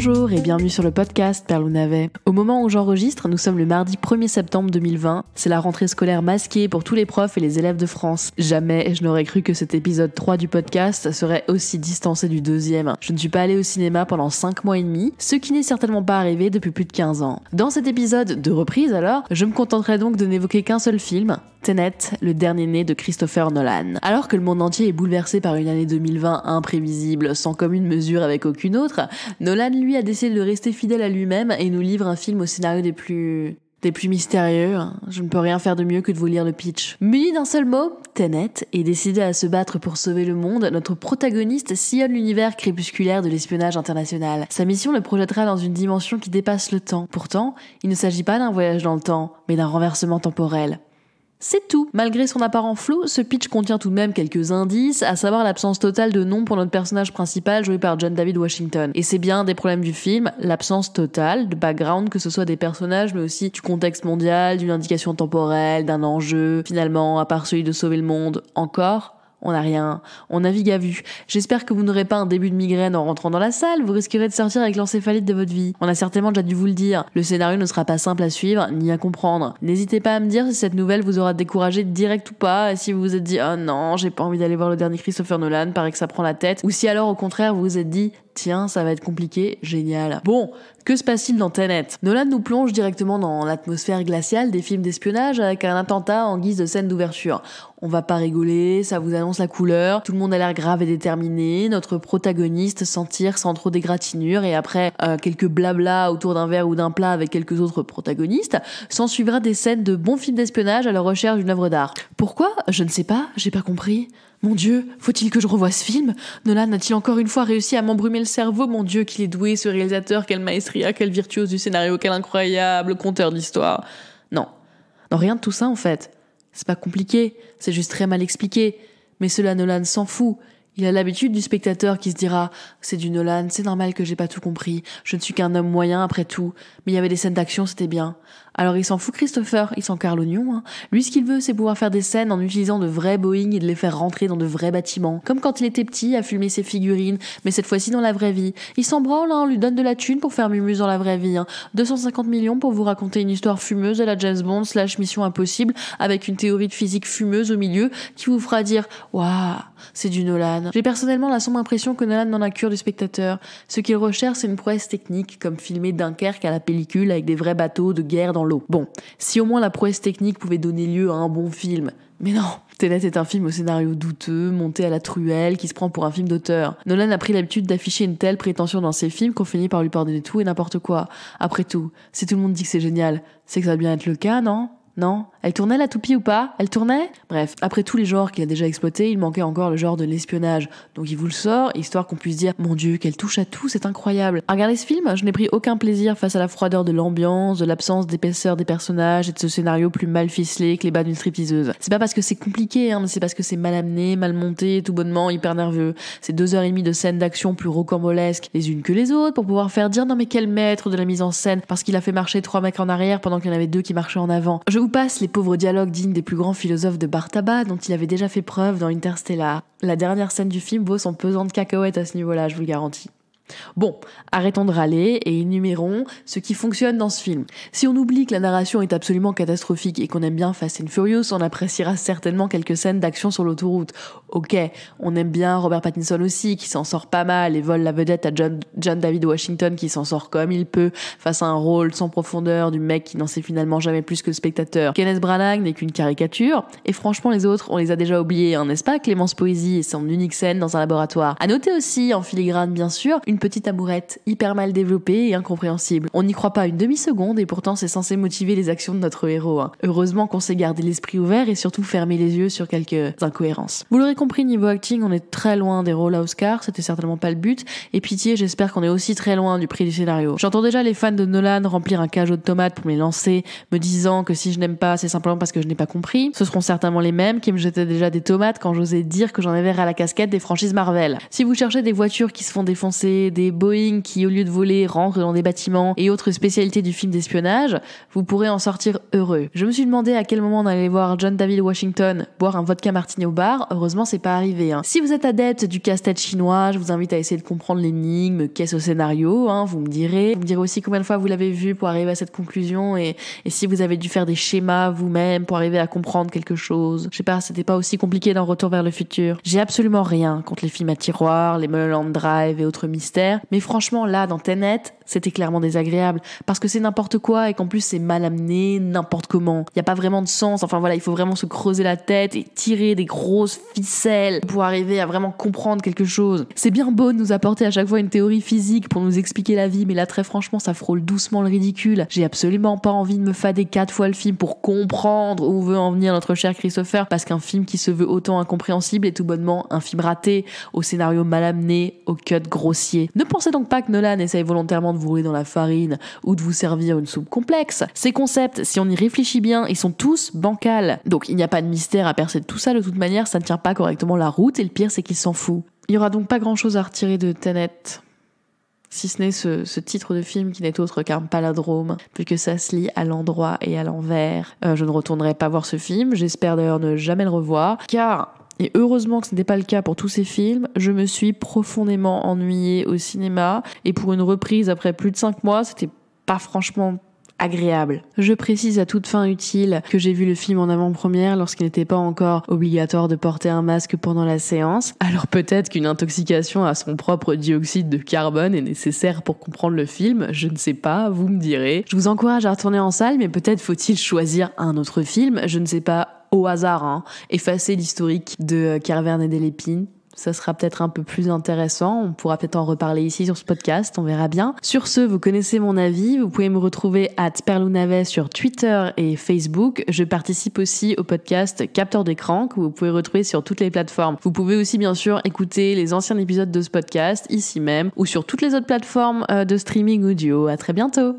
Bonjour et bienvenue sur le podcast Perle ou Navet. Au moment où j'enregistre, nous sommes le mardi 1er septembre 2020. C'est la rentrée scolaire masquée pour tous les profs et les élèves de France. Jamais je n'aurais cru que cet épisode 3 du podcast serait aussi distancé du deuxième. Je ne suis pas allée au cinéma pendant 5 mois et demi, ce qui n'est certainement pas arrivé depuis plus de 15 ans. Dans cet épisode de reprise alors, je me contenterai donc de n'évoquer qu'un seul film, Tenet, le dernier né de Christopher Nolan. Alors que le monde entier est bouleversé par une année 2020 imprévisible, sans commune mesure avec aucune autre, Nolan lui a décidé de rester fidèle à lui-même et nous livre un film au scénario des plus mystérieux. Je ne peux rien faire de mieux que de vous lire le pitch. Muni d'un seul mot, Tenet est décidé à se battre pour sauver le monde. Notre protagoniste sillonne l'univers crépusculaire de l'espionnage international. Sa mission le projettera dans une dimension qui dépasse le temps. Pourtant, il ne s'agit pas d'un voyage dans le temps, mais d'un renversement temporel. C'est tout. Malgré son apparent flou, ce pitch contient tout de même quelques indices, à savoir l'absence totale de nom pour notre personnage principal joué par John David Washington. Et c'est bien un des problèmes du film, l'absence totale de background, que ce soit des personnages, mais aussi du contexte mondial, d'une indication temporelle, d'un enjeu. Finalement, à part celui de sauver le monde, encore, on n'a rien, on navigue à vue. J'espère que vous n'aurez pas un début de migraine en rentrant dans la salle, vous risquerez de sortir avec l'encéphalite de votre vie. On a certainement déjà dû vous le dire, le scénario ne sera pas simple à suivre, ni à comprendre. N'hésitez pas à me dire si cette nouvelle vous aura découragé direct ou pas, et si vous vous êtes dit « Oh non, j'ai pas envie d'aller voir le dernier Christopher Nolan, paraît que ça prend la tête », ou si alors au contraire vous vous êtes dit « Tiens, ça va être compliqué, génial ». Bon, que se passe-t-il dans Tenet ? Nolan nous plonge directement dans l'atmosphère glaciale des films d'espionnage avec un attentat en guise de scène d'ouverture. On va pas rigoler, ça vous annonce la couleur, tout le monde a l'air grave et déterminé, notre protagoniste s'en tire sans trop d'égratignure et après quelques blabla autour d'un verre ou d'un plat avec quelques autres protagonistes, s'en suivra des scènes de bons films d'espionnage à la recherche d'une œuvre d'art. Pourquoi ? Je ne sais pas, j'ai pas compris. Mon Dieu, faut-il que je revoie ce film ? Nolan a-t-il encore une fois réussi à m'embrumer le cerveau ? Mon Dieu, qu'il est doué ce réalisateur, quelle maestria, quel virtuose du scénario, quel incroyable conteur d'histoire. Non, rien de tout ça en fait. C'est pas compliqué, c'est juste très mal expliqué. Mais cela, Nolan s'en fout. Il a l'habitude du spectateur qui se dira « C'est du Nolan, c'est normal que j'ai pas tout compris. Je ne suis qu'un homme moyen après tout. Mais il y avait des scènes d'action, c'était bien. » Alors il s'en fout Christopher, il s'en carre l'oignon. Hein. Lui, ce qu'il veut, c'est pouvoir faire des scènes en utilisant de vrais Boeing et de les faire rentrer dans de vrais bâtiments. Comme quand il était petit, à filmer ses figurines, mais cette fois-ci dans la vraie vie. Il s'en branle, on lui donne de la thune pour faire Mumuse dans la vraie vie. 250 millions pour vous raconter une histoire fumeuse à la James Bond / Mission Impossible, avec une théorie de physique fumeuse au milieu, qui vous fera dire « Waouh, c'est du Nolan ». J'ai personnellement la sombre impression que Nolan n'en a cure du spectateur. Ce qu'il recherche, c'est une prouesse technique, comme filmer Dunkerque à la pellicule avec des vrais bateaux de guerre dans l'eau. Bon, si au moins la prouesse technique pouvait donner lieu à un bon film. Mais non, Tenet est un film au scénario douteux, monté à la truelle, qui se prend pour un film d'auteur. Nolan a pris l'habitude d'afficher une telle prétention dans ses films qu'on finit par lui pardonner tout et n'importe quoi. Après tout, si tout le monde dit que c'est génial, c'est que ça va bien être le cas, non ? Non ? Elle tournait la toupie ou pas ? Elle tournait ? Bref, après tous les genres qu'il a déjà exploités, il manquait encore le genre de l'espionnage. Donc il vous le sort, histoire qu'on puisse dire « Mon Dieu, qu'elle touche à tout, c'est incroyable !» À regarder ce film, je n'ai pris aucun plaisir face à la froideur de l'ambiance, de l'absence d'épaisseur des personnages et de ce scénario plus mal ficelé que les bas d'une stripteaseuse. C'est pas parce que c'est compliqué, mais c'est parce que c'est mal amené, mal monté, tout bonnement, hyper nerveux. C'est 2h30 de scènes d'action plus rocambolesques les unes que les autres pour pouvoir faire dire « Non mais quel maître de la mise en scène !» parce qu'il a fait marcher 3 mecs en arrière pendant qu'il y en avait 2 qui marchaient en avant. Je vous passe les pauvres dialogues dignes des plus grands philosophes de Bartaba dont il avait déjà fait preuve dans Interstellar. La dernière scène du film vaut son pesant de cacahuètes à ce niveau-là, je vous le garantis. Bon, arrêtons de râler et énumérons ce qui fonctionne dans ce film. Si on oublie que la narration est absolument catastrophique et qu'on aime bien Fast and Furious, on appréciera certainement quelques scènes d'action sur l'autoroute. Ok, on aime bien Robert Pattinson aussi, qui s'en sort pas mal et vole la vedette à John David Washington, qui s'en sort comme il peut face à un rôle sans profondeur du mec qui n'en sait finalement jamais plus que le spectateur. Kenneth Branagh n'est qu'une caricature, et franchement les autres, on les a déjà oubliés, hein, n'est-ce pas ? Clémence Poésy et son unique scène dans un laboratoire. À noter aussi, en filigrane bien sûr, une petite amourette hyper mal développée et incompréhensible. On n'y croit pas une demi-seconde et pourtant c'est censé motiver les actions de notre héros. Hein. Heureusement qu'on sait garder l'esprit ouvert et surtout fermer les yeux sur quelques incohérences. Vous l'aurez compris, niveau acting, on est très loin des rôles à Oscar, c'était certainement pas le but, et pitié, j'espère qu'on est aussi très loin du prix du scénario. J'entends déjà les fans de Nolan remplir un cajot de tomates pour me les lancer, me disant que si je n'aime pas, c'est simplement parce que je n'ai pas compris. Ce seront certainement les mêmes qui me jetaient déjà des tomates quand j'osais dire que j'en avais ras la casquette des franchises Marvel. Si vous cherchez des voitures qui se font défoncer, regarder des Boeing qui, au lieu de voler, rentrent dans des bâtiments et autres spécialités du film d'espionnage, vous pourrez en sortir heureux. Je me suis demandé à quel moment on allait voir John David Washington boire un vodka martini au bar. Heureusement, c'est pas arrivé. Si vous êtes adepte du casse-tête chinois, je vous invite à essayer de comprendre l'énigme, qu'est-ce au scénario, vous me direz. Vous me direz aussi combien de fois vous l'avez vu pour arriver à cette conclusion et si vous avez dû faire des schémas vous-même pour arriver à comprendre quelque chose. Je sais pas, c'était pas aussi compliqué dans Retour vers le futur. J'ai absolument rien contre les films à tiroir, les Mulholland Drive et autres mystères, mais franchement là, dans Tenet, c'était clairement désagréable parce que c'est n'importe quoi et qu'en plus c'est mal amené, n'importe comment. Il y a pas vraiment de sens, il faut vraiment se creuser la tête et tirer des grosses ficelles pour arriver à vraiment comprendre quelque chose. C'est bien beau de nous apporter à chaque fois une théorie physique pour nous expliquer la vie, mais là très franchement ça frôle doucement le ridicule. J'ai absolument pas envie de me fader 4 fois le film pour comprendre où veut en venir notre cher Christopher, parce qu'un film qui se veut autant incompréhensible est tout bonnement un film raté, au scénario mal amené, au cut grossier. Ne pensez donc pas que Nolan essaye volontairement de vous rouler dans la farine ou de vous servir une soupe complexe. Ces concepts, si on y réfléchit bien, ils sont tous bancals. Donc il n'y a pas de mystère à percer de tout ça, de toute manière ça ne tient pas correctement la route et le pire c'est qu'il s'en fout. Il y aura donc pas grand chose à retirer de Tenet, si ce n'est ce titre de film qui n'est autre qu'un palindrome, puisque ça se lit à l'endroit et à l'envers. Je ne retournerai pas voir ce film, j'espère d'ailleurs ne jamais le revoir, car, et heureusement que ce n'était pas le cas pour tous ces films, je me suis profondément ennuyée au cinéma, et pour une reprise après plus de 5 mois, c'était pas franchement agréable. Je précise à toute fin utile que j'ai vu le film en avant-première lorsqu'il n'était pas encore obligatoire de porter un masque pendant la séance. Alors peut-être qu'une intoxication à son propre dioxyde de carbone est nécessaire pour comprendre le film, je ne sais pas, vous me direz. Je vous encourage à retourner en salle, mais peut-être faut-il choisir un autre film, je ne sais pas, au hasard, effacer l'historique de Carverne et des Lépines. Ça sera peut-être un peu plus intéressant, on pourra peut-être en reparler ici sur ce podcast, on verra bien. Sur ce, vous connaissez mon avis, vous pouvez me retrouver @perlounavet sur Twitter et Facebook. Je participe aussi au podcast Capteur d'écran que vous pouvez retrouver sur toutes les plateformes. Vous pouvez aussi bien sûr écouter les anciens épisodes de ce podcast ici même ou sur toutes les autres plateformes de streaming audio. À très bientôt.